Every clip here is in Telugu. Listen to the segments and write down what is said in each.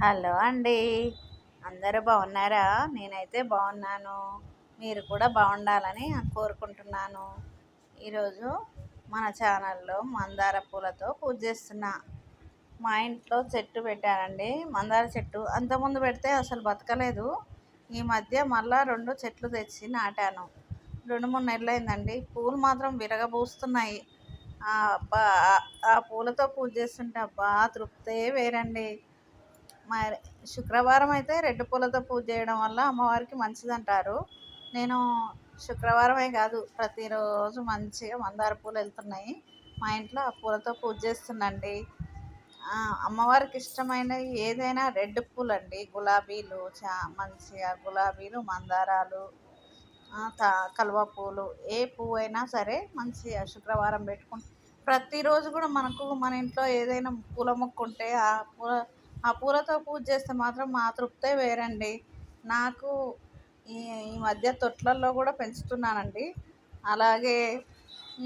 హలో అండి. అందరూ బాగున్నారా? నేనైతే బాగున్నాను. మీరు కూడా బాగుండాలని కోరుకుంటున్నాను. ఈరోజు మన ఛానల్లో మందార పూలతో పూజ చేస్తున్నా. మా ఇంట్లో చెట్టు పెట్టానండి, మందార చెట్టు. అంతకుముందు పెడితే అసలు బతకలేదు. ఈ మధ్య మళ్ళా 2 చెట్లు తెచ్చి నాటాను. 2, 3 నెలలైందండి. పూలు మాత్రం విరగబూస్తున్నాయి. అబ్బా! ఆ పూలతో పూజ చేస్తుంటే అబ్బా తృప్తే వేరండి. మరి శుక్రవారం అయితే రెడ్ పూలతో పూజ చేయడం వల్ల అమ్మవారికి మంచిదంటారు. నేను శుక్రవారమే కాదు, ప్రతిరోజు మంచిగా మందార పూలు వెళ్తున్నాయి. మా ఇంట్లో ఆ పూలతో పూజ చేస్తున్నాండి. అమ్మవారికి ఇష్టమైనవి ఏదైనా రెడ్ పూలండి. గులాబీలు మంచిగా గులాబీలు, మందారాలు, కలువ పూలు, ఏ పువ్వు అయినా సరే మంచిగా శుక్రవారం పెట్టుకుంటే ప్రతిరోజు కూడా మనకు మన ఇంట్లో ఏదైనా పూల మొక్క ఉంటే ఆ పూలతో పూజ చేస్తే మాత్రం మా తృప్తే వేరండి. నాకు ఈ ఈ మధ్య తొట్లల్లో కూడా పెంచుతున్నానండి. అలాగే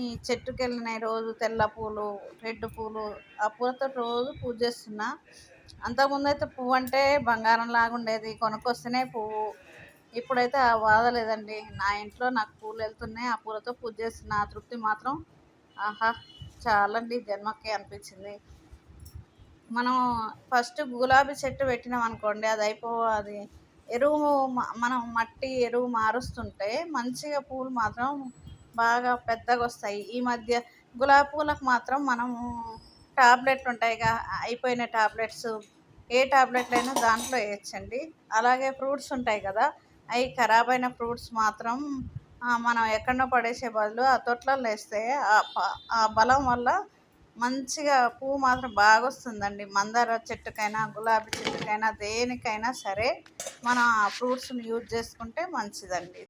ఈ చెట్టుకెళ్ళినాయి రోజు తెల్ల పూలు, రెడ్ పూలు, ఆ పూలతో రోజు పూజ చేస్తున్నా. అంతకుముందు అయితే పువ్వు అంటే బంగారం లాగా ఉండేది, కొనుక్కొస్తేనే పువ్వు. ఇప్పుడైతే ఆ బాధ లేదండి. నా ఇంట్లో నాకు పూలు వెళ్తున్నాయి, ఆ పూలతో పూజ చేస్తున్నా. ఆ తృప్తి మాత్రం ఆహా చాలండి జన్మకి అనిపించింది. మనం ఫస్ట్ గులాబీ చెట్టు పెట్టినాం అనుకోండి, అది ఎరువు మనం మట్టి ఎరువు మారుస్తుంటే మంచిగా పూలు మాత్రం బాగా పెద్దగా వస్తాయి. ఈ మధ్య గులాబీ పూలకు మాత్రం మనము టాబ్లెట్లు ఉంటాయిగా, అయిపోయిన టాబ్లెట్స్, ఏ టాబ్లెట్లు అయినా దాంట్లో వేయచ్చండి. అలాగే ఫ్రూట్స్ ఉంటాయి కదా, అవి ఖరాబ్ అయిన ఫ్రూట్స్ మాత్రం మనం ఎక్కడో పడేసే బదులు ఆ తొట్లలో వేస్తే ఆ బలం వల్ల మంచిగా పువ్వు మాత్రం బాగా వస్తుందండి. మందార చెట్టుకైనా, గులాబీ చెట్టుకైనా, దేనికైనా సరే మనం ఆ ఫ్రూట్స్ని యూజ్ చేసుకుంటే మంచిదండి.